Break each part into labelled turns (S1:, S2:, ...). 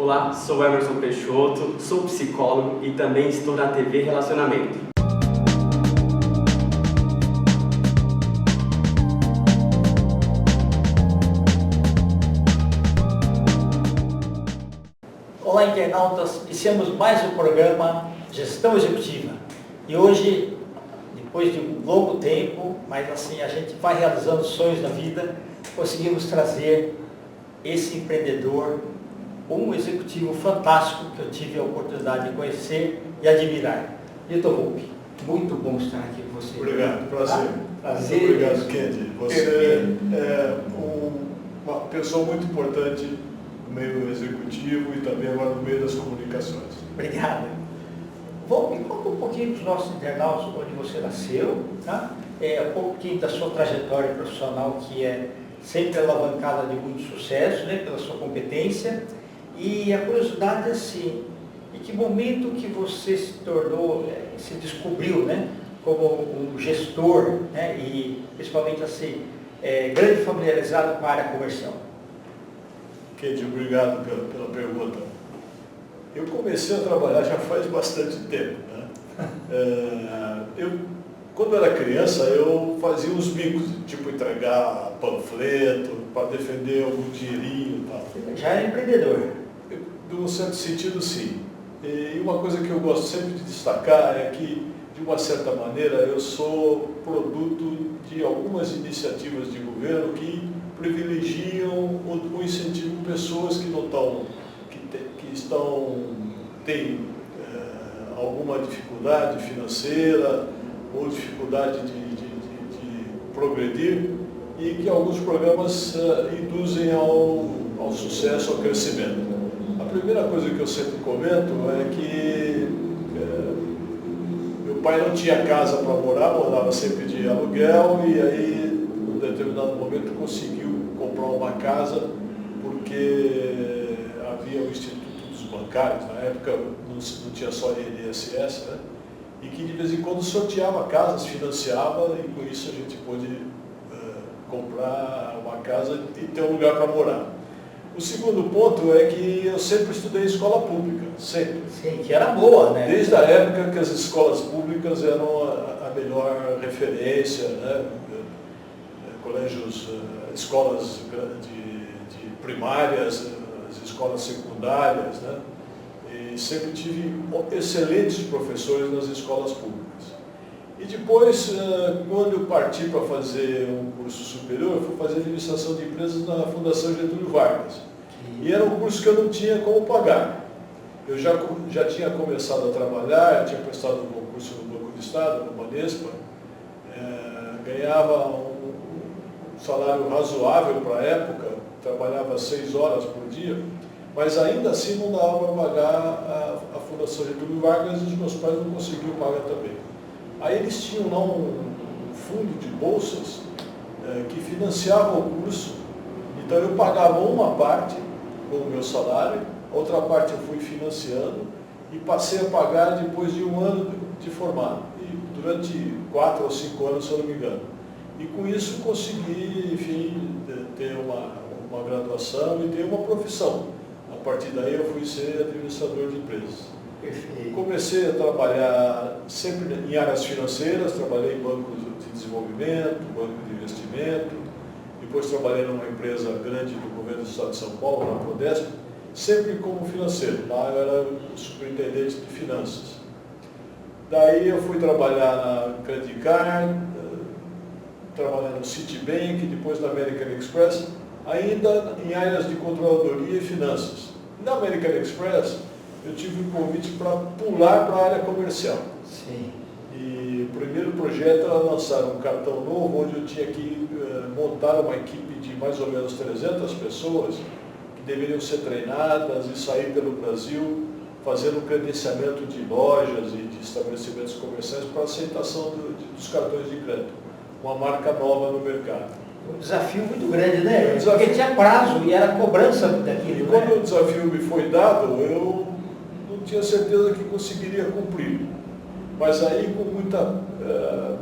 S1: Olá, sou Emerson Peixoto, sou psicólogo e também estou na TV Relacionamento.
S2: Olá, internautas, iniciamos mais um programa Gestão Executiva. E hoje, depois de um longo tempo, mas assim a gente vai realizando sonhos na vida, conseguimos trazer esse empreendedor, um executivo fantástico que eu tive a oportunidade de conhecer e admirar. Vitor Volpi, muito bom estar aqui com você.
S3: Obrigado, prazer.
S2: Prazer.
S3: Muito obrigado, Kendi. Você é uma pessoa muito importante no meio executivo e também agora no meio das comunicações.
S2: Obrigado. Volpi, conta um pouquinho para os nossos internautas onde você nasceu, tá? Um pouquinho da sua trajetória profissional, que é sempre alavancada de muito sucesso, né, pela sua competência. E a curiosidade é assim, em que momento que você se tornou, se descobriu, né, como um gestor, né, e principalmente assim, grande familiarizado com a área comercial?
S3: Kendi, obrigado pela pergunta. Eu comecei a trabalhar já faz bastante tempo, né? Quando eu era criança, eu fazia uns bicos, tipo entregar panfleto, para defender algum dinheirinho e tal.
S2: Já era empreendedor?
S3: Num certo sentido, sim. E uma coisa que eu gosto sempre de destacar é que, de uma certa maneira, eu sou produto de algumas iniciativas de governo que privilegiam ou incentivam pessoas que não têm alguma dificuldade financeira ou dificuldade de progredir, e que alguns programas induzem ao sucesso, ao crescimento. A primeira coisa que eu sempre comento é que meu pai não tinha casa para morar, morava sempre de aluguel, e aí, em um determinado momento, conseguiu comprar uma casa porque havia o Instituto dos Bancários, na época não tinha só INSS, né? E que de vez em quando sorteava casas, financiava, e com isso a gente pôde comprar uma casa e ter um lugar para morar. O segundo ponto é que eu sempre estudei em escola pública, sempre.
S2: Sim, que era boa, né?
S3: Desde a época que as escolas públicas eram a melhor referência, né? Colégios, escolas de primárias, as escolas secundárias, né? E sempre tive excelentes professores nas escolas públicas. E depois, quando eu parti para fazer um curso superior, eu fui fazer administração de empresas na Fundação Getúlio Vargas. E era um curso que eu não tinha como pagar. Eu já tinha começado a trabalhar, tinha prestado um concurso no Banco do Estado, no Banespa, ganhava um salário razoável para a época, trabalhava 6 horas por dia, mas ainda assim não dava para pagar a Fundação Getúlio Vargas, e os meus pais não conseguiam pagar também. Aí eles tinham lá um fundo de bolsas que financiava o curso, então eu pagava uma parte com o meu salário, a outra parte eu fui financiando e passei a pagar depois de 1 ano de formado, e durante 4 ou 5 anos, se eu não me engano. E com isso consegui, enfim, ter uma graduação e ter uma profissão. A partir daí eu fui ser administrador de empresas.
S2: Perfeito.
S3: Comecei a trabalhar sempre em áreas financeiras, trabalhei em bancos de desenvolvimento, banco de investimento, depois trabalhei numa empresa grande do governo do Estado de São Paulo, na Prodesp, sempre como financeiro. Lá eu era o superintendente de finanças. Daí eu fui trabalhar na Credit Card, trabalhar no Citibank, depois na American Express, ainda em áreas de controladoria e finanças. Na American Express, eu tive um convite para pular para a área comercial.
S2: Sim.
S3: E o primeiro projeto era lançar um cartão novo, onde eu tinha que montar uma equipe de mais ou menos 300 pessoas, que deveriam ser treinadas e sair pelo Brasil, fazendo um credenciamento de lojas e de estabelecimentos comerciais para aceitação dos cartões de crédito. Uma marca nova no mercado.
S2: Um desafio muito grande, né? Porque tinha prazo e era cobrança daquilo.
S3: E quando o desafio me foi dado, eu não tinha certeza que conseguiria cumprir. Mas aí, com muita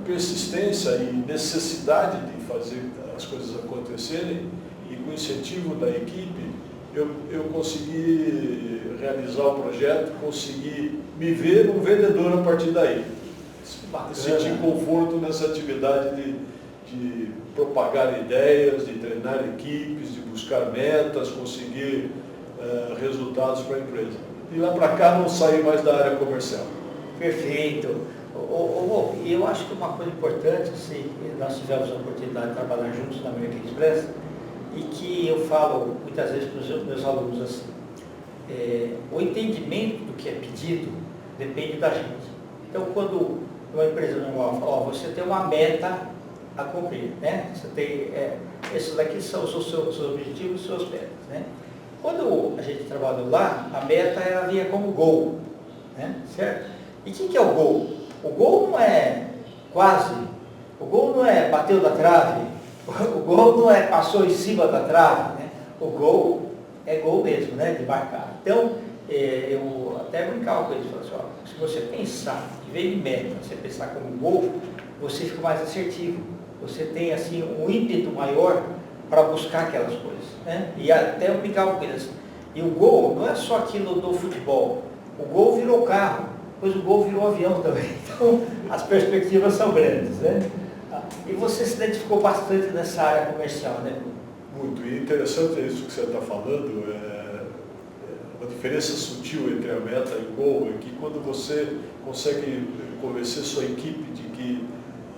S3: persistência e necessidade de fazer as coisas acontecerem, e com incentivo da equipe, eu consegui realizar o projeto, conseguir me ver um vendedor a partir daí. Sentir conforto nessa atividade de propagar ideias, de treinar equipes, de buscar metas, conseguir resultados para a empresa. De lá para cá não saí mais da área comercial.
S2: Perfeito. E eu acho que uma coisa importante, assim, nós tivemos a oportunidade de trabalhar juntos na American Express, e que eu falo muitas vezes para os meus alunos assim, o entendimento do que é pedido depende da gente. Então, quando uma empresa normal fala, você tem uma meta a cumprir, né? Você tem, esses daqui são os seus objetivos, os seus metas, né? Quando a gente trabalhou lá, a meta ela vinha como gol, né? Certo? E o que é o gol? O gol não é quase, o gol não é bateu da trave, o gol não é passou em cima da trave, né? O gol é gol mesmo, né? De marcar. Então, eu até brincava com eles, falava assim, ó, se você pensar, em vez de meta, você pensar como gol, você fica mais assertivo. Você tem assim um ímpeto maior para buscar aquelas coisas, né? E até eu brincava com eles. E o gol não é só aquilo do futebol. O gol virou carro, depois o gol virou avião também. Então, as perspectivas são grandes, né? E você se identificou bastante nessa área comercial, né?
S3: Muito. E interessante isso que você está falando. A diferença sutil entre a meta e o gol é que quando você consegue convencer sua equipe de que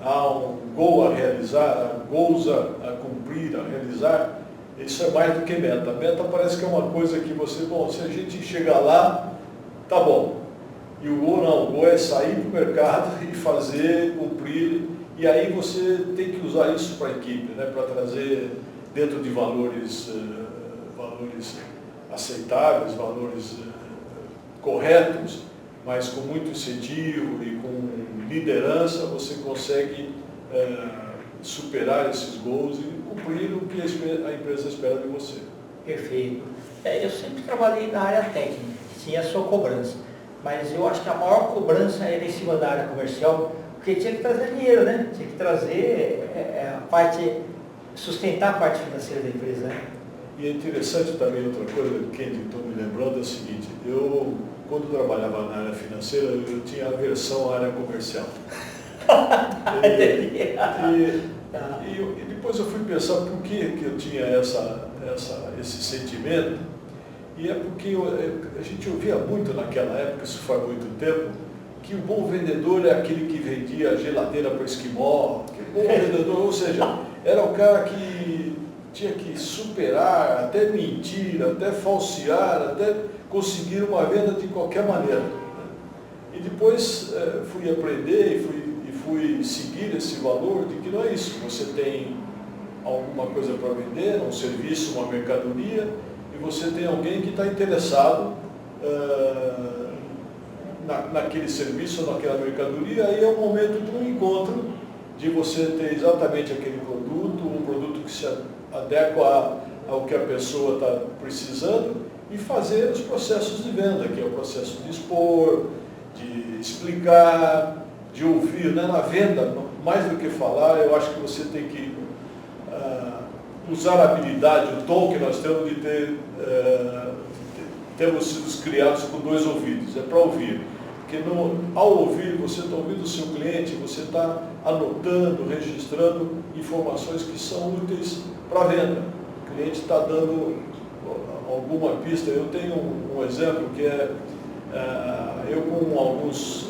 S3: há um gol a realizar, há gols a cumprir, a realizar, isso é mais do que meta. A meta parece que é uma coisa que você, bom, se a gente chegar lá, tá bom. E o gol não, o gol é sair para o mercado e fazer, cumprir, e aí você tem que usar isso para a equipe, né, para trazer dentro de valores aceitáveis, valores corretos, mas com muito incentivo e com liderança, você consegue superar esses gols e cumprir o que a empresa espera de você.
S2: Perfeito. Eu sempre trabalhei na área técnica, tinha a sua cobrança, mas eu acho que a maior cobrança era em cima da área comercial, porque tinha que trazer dinheiro, né? Tinha que trazer a parte, sustentar a parte financeira da empresa, né?
S3: E é interessante também outra coisa, Kendi, estou me lembrando, é o seguinte, eu, quando trabalhava na área financeira, eu tinha aversão à área comercial. E depois eu fui pensar por que eu tinha esse sentimento, e é porque a gente ouvia muito naquela época, isso faz muito tempo, que o bom vendedor é aquele que vendia geladeira para esquimó, que o bom vendedor, ou seja, era o cara que tinha que superar, até mentir, até falsear, até conseguir uma venda de qualquer maneira. E depois fui aprender e fui seguir esse valor de que não é isso. Você tem alguma coisa para vender, um serviço, uma mercadoria, e você tem alguém que está interessado naquele serviço, naquela mercadoria, aí é o momento de um encontro, de você ter exatamente aquele produto, um produto que se adequa ao que a pessoa está precisando, e fazer os processos de venda, que é o processo de expor, de explicar, de ouvir, né? Na venda, mais do que falar, eu acho que você tem que usar a habilidade, o tom que nós temos de temos sido criados com dois ouvidos, é para ouvir. Porque ao ouvir, você está ouvindo o seu cliente, você está anotando, registrando informações que são úteis para a venda. O cliente está dando alguma pista. Eu tenho um exemplo que eu com alguns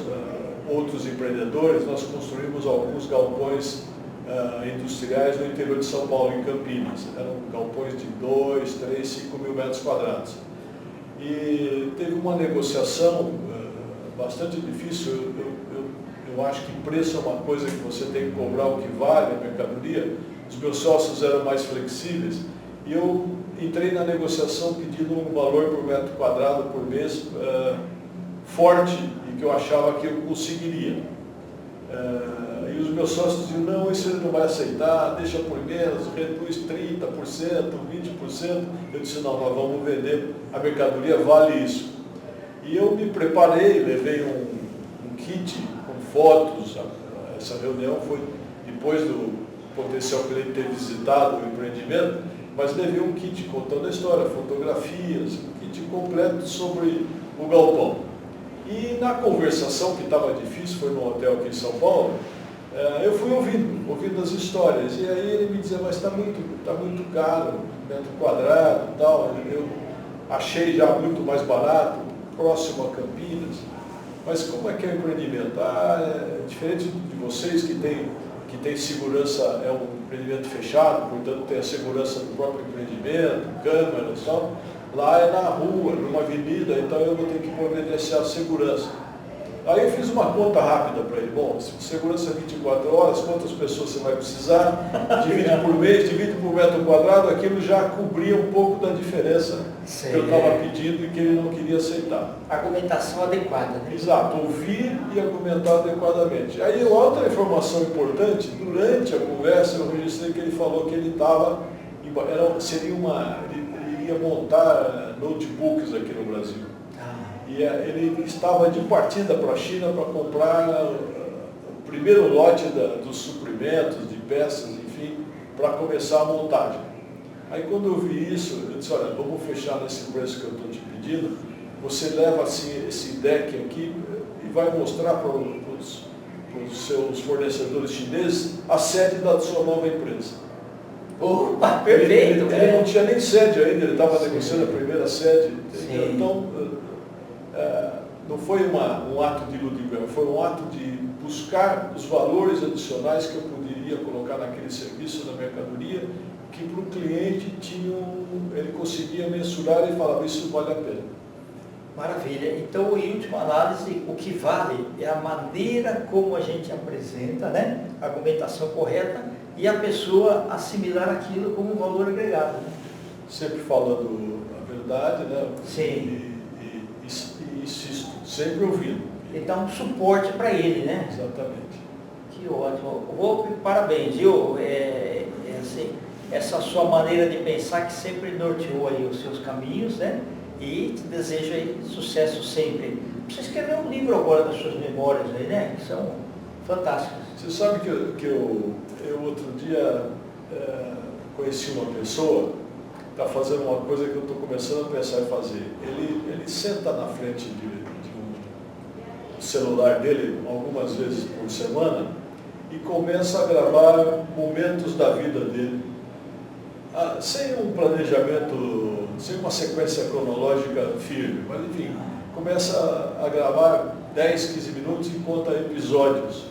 S3: outros empreendedores, nós construímos alguns galpões industriais no interior de São Paulo, em Campinas. Eram galpões de 2, 3, 5 mil metros quadrados. E teve uma negociação bastante difícil. Eu acho que preço é uma coisa que você tem que cobrar o que vale, a mercadoria. Os meus sócios eram mais flexíveis e eu entrei na negociação pedindo um valor por metro quadrado por mês forte e que eu achava que eu conseguiria. E os meus sócios diziam, não, isso ele não vai aceitar, deixa por menos, reduz 30%, 20%. Eu disse, não, nós vamos vender, a mercadoria vale isso. E eu me preparei, levei um kit com fotos. Essa reunião foi depois do potencial cliente ter visitado o empreendimento, mas levei um kit contando a história, fotografias, um kit kit completo sobre o galpão. E na conversação, que estava difícil, foi num hotel aqui em São Paulo, eu fui ouvindo as histórias. E aí ele me dizia, mas está muito caro, metro quadrado e tal. Eu achei já muito mais barato, próximo a Campinas. Mas como é que é o empreendimento? É diferente de vocês que tem segurança, é um empreendimento fechado, portanto tem a segurança do próprio empreendimento, câmeras e tal. Lá é na rua, numa avenida, então eu vou ter que providenciar segurança. Aí eu fiz uma conta rápida para ele. Bom, se segurança 24 horas, quantas pessoas você vai precisar? Divide por mês, divide por metro quadrado, aquilo já cobria um pouco da diferença que eu estava pedindo e que ele não queria aceitar.
S2: Argumentação adequada, né?
S3: Exato, ouvir e argumentar adequadamente. Aí outra informação importante, durante a conversa eu registrei que ele falou que ele estava, ele iria montar notebooks aqui no Brasil. E ele estava de partida para a China para comprar o primeiro lote dos suprimentos, de peças, enfim, para começar a montagem. Aí quando eu vi isso, eu disse, olha, vamos fechar nesse preço que eu estou te pedindo, você leva assim, esse deck aqui e vai mostrar para os seus fornecedores chineses a sede da sua nova empresa.
S2: Opa, perfeito!
S3: Ele não tinha nem sede ainda, ele estava negociando a primeira sede. Então, não foi um ato de ludibriar, foi um ato de buscar os valores adicionais que eu poderia colocar naquele serviço, na mercadoria, que para o cliente ele conseguia mensurar e falava, isso vale a pena.
S2: Maravilha. Então, em última análise, o que vale é a maneira como a gente apresenta, né? A argumentação correta e a pessoa assimilar aquilo como um valor agregado. Né?
S3: Sempre falando a verdade, né?
S2: Sim.
S3: E insisto, sempre ouvindo.
S2: E dá um suporte para ele, né?
S3: Exatamente.
S2: Que ótimo. Parabéns, viu? Assim, essa sua maneira de pensar que sempre norteou aí os seus caminhos, né? E te desejo aí sucesso sempre. Você escreveu um livro agora das suas memórias aí, né? Que são fantásticas.
S3: Você sabe que eu outro dia conheci uma pessoa que está fazendo uma coisa que eu estou começando a pensar em fazer. Ele senta na frente de um celular dele algumas vezes por semana e começa a gravar momentos da vida dele. Sem um planejamento, sem uma sequência cronológica firme, mas enfim, começa a gravar 10, 15 minutos e conta episódios.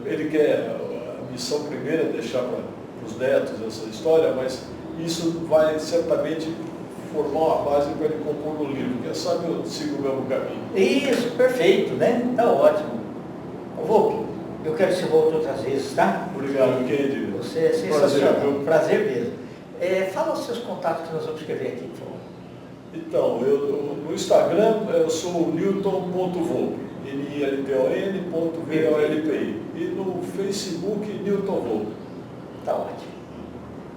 S3: Ele quer, a missão primeira é deixar para os netos essa história, mas isso vai certamente formar uma base para ele compor um livro. Quem sabe eu sigo o mesmo caminho.
S2: Isso, perfeito, né? Tá ótimo. Volpe, eu quero que você volte outras vezes, tá?
S3: Obrigado, Kendi.
S2: Você é sensacional. Prazer mesmo. Fala os seus contatos que nós vamos escrever aqui, por favor.
S3: Então, no Instagram eu sou o newton.volpe, nilton.volpi, e no Facebook Newton Volpe.
S2: Tá ótimo.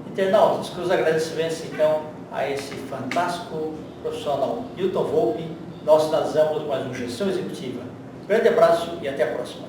S2: Internautas, que os agradecimentos então a esse fantástico profissional Newton Volpe. Nós finalizamos mais uma Gestão Executiva. Grande abraço e até a próxima.